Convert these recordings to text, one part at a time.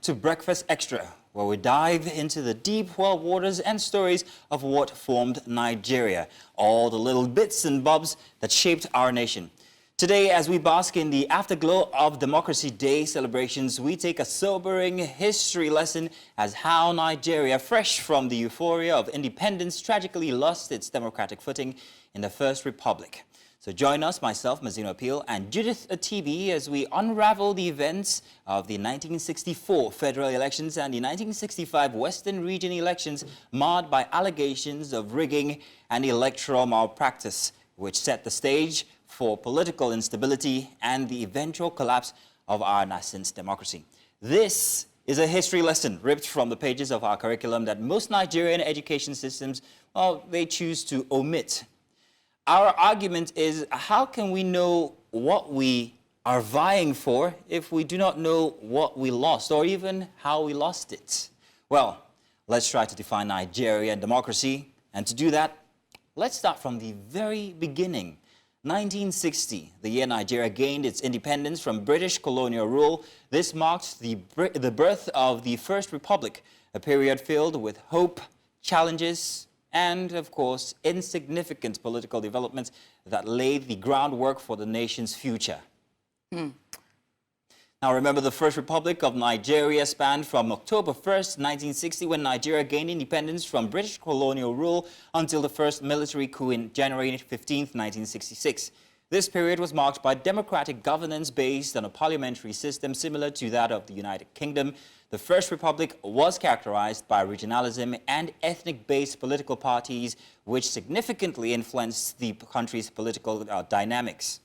To Breakfast Xtra, where we dive into the deep world waters and stories of what formed Nigeria, all the little bits and bobs that shaped our nation. Today, as we bask in the afterglow of Democracy Day celebrations, we take a sobering history lesson as how Nigeria, fresh from the euphoria of independence, tragically lost its democratic footing in the First Republic. So join us, myself, Mazino Appeal, and Judith Atibi, as we unravel the events of the 1964 federal elections and the 1965 Western Region elections marred by allegations of rigging and electoral malpractice, which set the stage for political instability and the eventual collapse of our nascent democracy. This is a history lesson ripped from the pages of our curriculum that most Nigerian education systems, well, they choose to omit. Our argument is, how can we know what we are vying for if we do not know what we lost or even how we lost it? Well, let's try to define Nigeria and democracy. And to do that, let's start from the very beginning. 1960, the year Nigeria gained its independence from British colonial rule. This marked the birth of the First Republic, a period filled with hope, challenges, and, of course, insignificant political developments that laid the groundwork for the nation's future. Now, remember, the First Republic of Nigeria spanned from October 1st, 1960, when Nigeria gained independence from British colonial rule, until the first military coup in January 15th, 1966. This period was marked by democratic governance based on a parliamentary system similar to that of the United Kingdom. The First Republic was characterized by regionalism and ethnic-based political parties, which significantly influenced the country's political dynamics.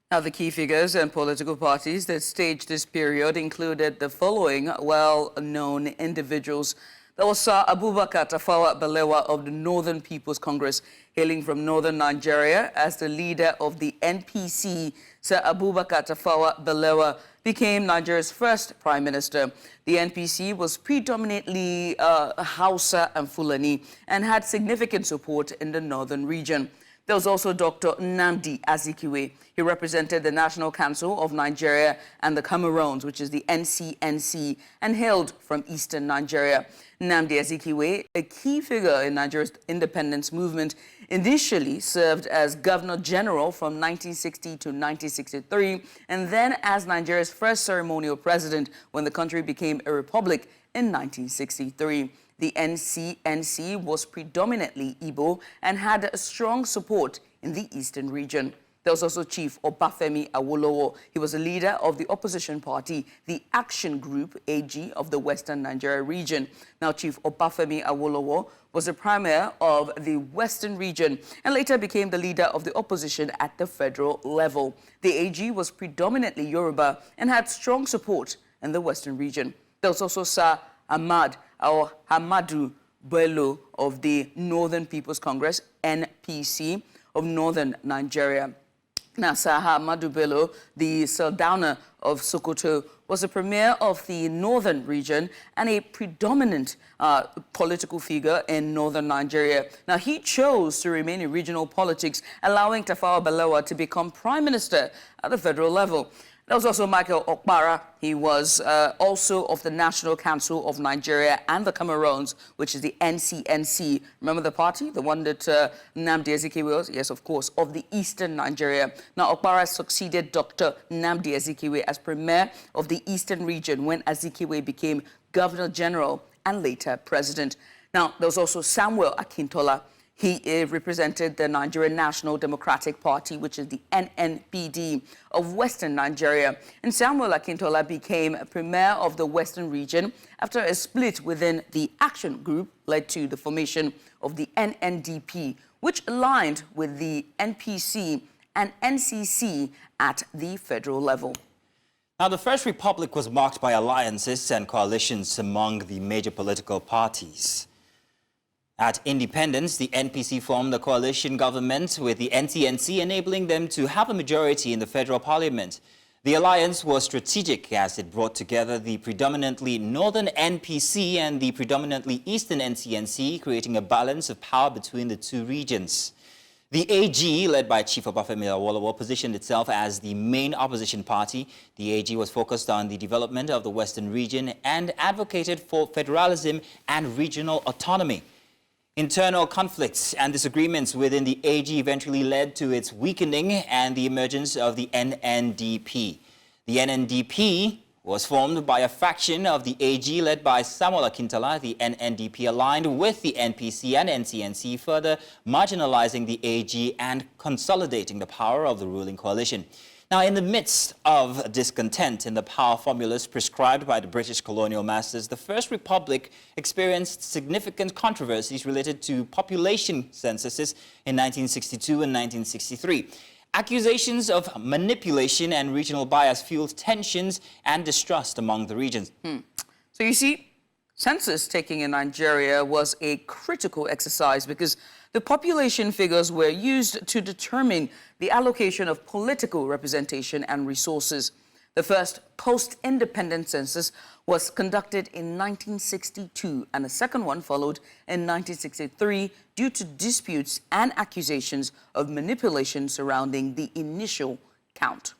Now, the key figures and political parties that staged this period included the following well-known individuals. There was Sir Abubakar Tafawa Balewa of the Northern People's Congress, hailing from northern Nigeria as the leader of the NPC. Sir Abubakar Tafawa Balewa became Nigeria's first prime minister. The NPC was predominantly Hausa and Fulani and had significant support in the northern region. There was also Dr. Nnamdi Azikiwe. He represented the National Council of Nigeria and the Cameroons, which is the NCNC, and hailed from eastern Nigeria. Nnamdi Azikiwe, a key figure in Nigeria's independence movement, initially served as Governor General from 1960 to 1963, and then as Nigeria's first ceremonial president when the country became a republic in 1963. The NCNC was predominantly Igbo and had strong support in the eastern region. There was also Chief Obafemi Awolowo. He was a leader of the opposition party, the Action Group AG of the Western Nigeria region. Now, Chief Obafemi Awolowo was the premier of the Western region and later became the leader of the opposition at the federal level. The AG was predominantly Yoruba and had strong support in the Western region. There was also Sir Hamadu Bello of the Northern People's Congress, NPC, of northern Nigeria. Now, Sir Hamadu Bello, the Sardauner of Sokoto, was the premier of the northern region and a predominant political figure in northern Nigeria. Now, he chose to remain in regional politics, allowing Tafawa Balewa to become prime minister at the federal level. There was also Michael Okpara. He was also of the National Council of Nigeria and the Cameroons, which is the NCNC. Remember the party? The one that Nnamdi Azikiwe was? Yes, of course, of the eastern Nigeria. Now, Okpara succeeded Dr. Nnamdi Azikiwe as premier of the eastern region when Azikiwe became Governor General and later president. Now, there was also Samuel Akintola. He represented the Nigerian National Democratic Party, which is the NNPD of Western Nigeria. And Samuel Akintola became premier of the Western region after a split within the Action Group led to the formation of the NNDP, which aligned with the NPC and NCC at the federal level. Now, the First Republic was marked by alliances and coalitions among the major political parties. At independence, the NPC formed a coalition government with the NCNC, enabling them to have a majority in the federal parliament. The alliance was strategic as it brought together the predominantly northern NPC and the predominantly eastern NCNC, creating a balance of power between the two regions. The AG, led by Chief Obafemi Awolowo, positioned itself as the main opposition party. The AG was focused on the development of the Western region and advocated for federalism and regional autonomy. Internal conflicts and disagreements within the AG eventually led to its weakening and the emergence of the NNDP. The NNDP was formed by a faction of the AG led by Samuel Akintala. The NNDP aligned with the NPC and NCNC, further marginalizing the AG and consolidating the power of the ruling coalition. Now, in the midst of discontent in the power formulas prescribed by the British colonial masters, the First Republic experienced significant controversies related to population censuses in 1962 and 1963. Accusations of manipulation and regional bias fueled tensions and distrust among the regions. So you see, census taking in Nigeria was a critical exercise because the population figures were used to determine the allocation of political representation and resources. The first post-independent census was conducted in 1962, and a second one followed in 1963 due to disputes and accusations of manipulation surrounding the initial count.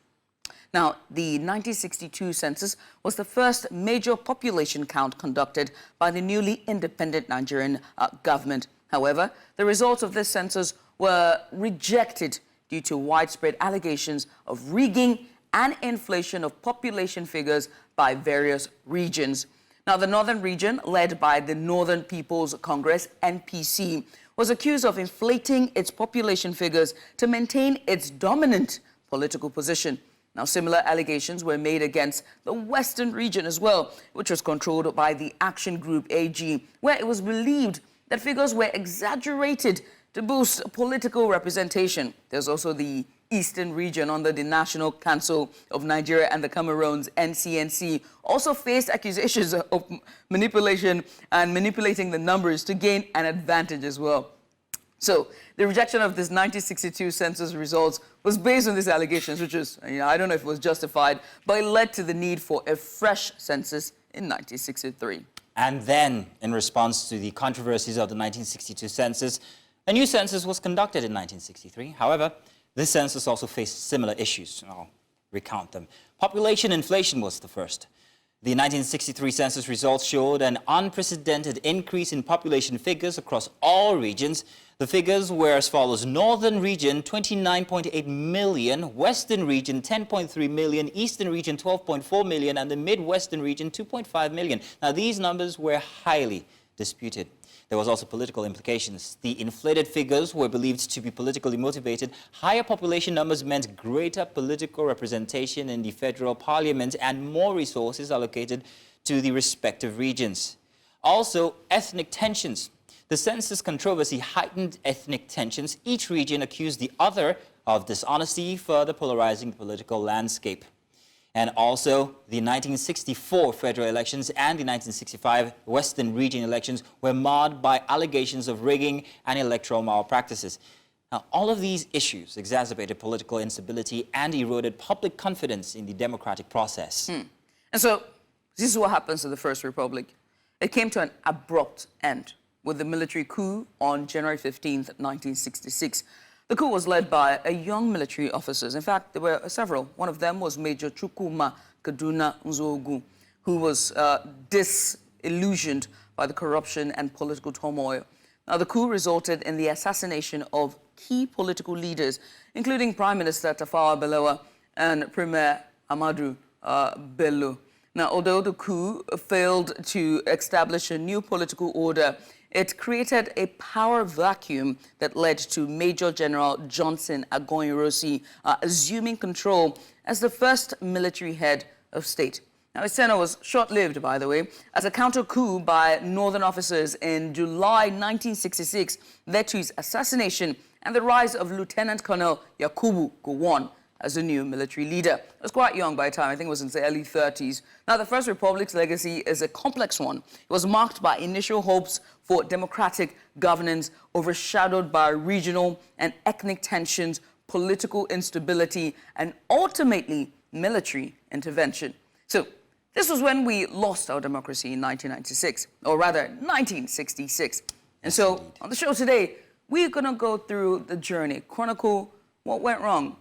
Now, the 1962 census was the first major population count conducted by the newly independent Nigerian government. However, the results of this census were rejected due to widespread allegations of rigging and inflation of population figures by various regions. Now, the northern region, led by the Northern People's Congress, NPC, was accused of inflating its population figures to maintain its dominant political position. Now, similar allegations were made against the western region as well, which was controlled by the Action Group AG, where it was believed that figures were exaggerated to boost political representation. There's also the Eastern region under the National Council of Nigeria and the Cameroons, NCNC, also faced accusations of manipulation and manipulating the numbers to gain an advantage as well. So the rejection of this 1962 census results was based on these allegations, which is, I don't know if it was justified, but it led to the need for a fresh census in 1963. And then, in response to the controversies of the 1962 census, a new census was conducted in 1963. However, this census also faced similar issues. I'll recount them. Population inflation was the first. The 1963 census results showed an unprecedented increase in population figures across all regions. The figures were as follows: Northern region, 29.8 million, Western region, 10.3 million, Eastern region, 12.4 million, and the Midwestern region, 2.5 million. Now, these numbers were highly disputed. There was also political implications. The inflated figures were believed to be politically motivated. Higher population numbers meant greater political representation in the federal parliament and more resources allocated to the respective regions. Also, ethnic tensions. The census controversy heightened ethnic tensions. Each region accused the other of dishonesty, further polarizing the political landscape. And also, the 1964 federal elections and the 1965 Western region elections were marred by allegations of rigging and electoral malpractices. Now, all of these issues exacerbated political instability and eroded public confidence in the democratic process. And so, this is what happens to the First Republic. It came to an abrupt end with the military coup on January 15th, 1966. The coup was led by a young military officers. In fact, there were several. One of them was Major Chukwuma Kaduna Nzogu, who was disillusioned by the corruption and political turmoil. Now, the coup resulted in the assassination of key political leaders, including Prime Minister Tafawa Balewa and Premier Ahmadu Bello. Now, although the coup failed to establish a new political order, it created a power vacuum that led to Major General Johnson Agoirosi assuming control as the first military head of state. Now, his tenure was short-lived, by the way, as a counter-coup by northern officers in July 1966 led to his assassination and the rise of Lieutenant Colonel Yakubu Gowon as the new military leader. He was quite young by the time, I think it was in the early 30s. Now, the First Republic's legacy is a complex one. It was marked by initial hopes for democratic governance, overshadowed by regional and ethnic tensions, political instability, and ultimately military intervention. So, this was when we lost our democracy in 1996, or rather 1966. And so, on the show today, We're going to go through the journey, chronicle what went wrong.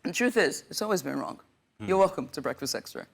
And the truth is, it's always been wrong. You're welcome to Breakfast Extra.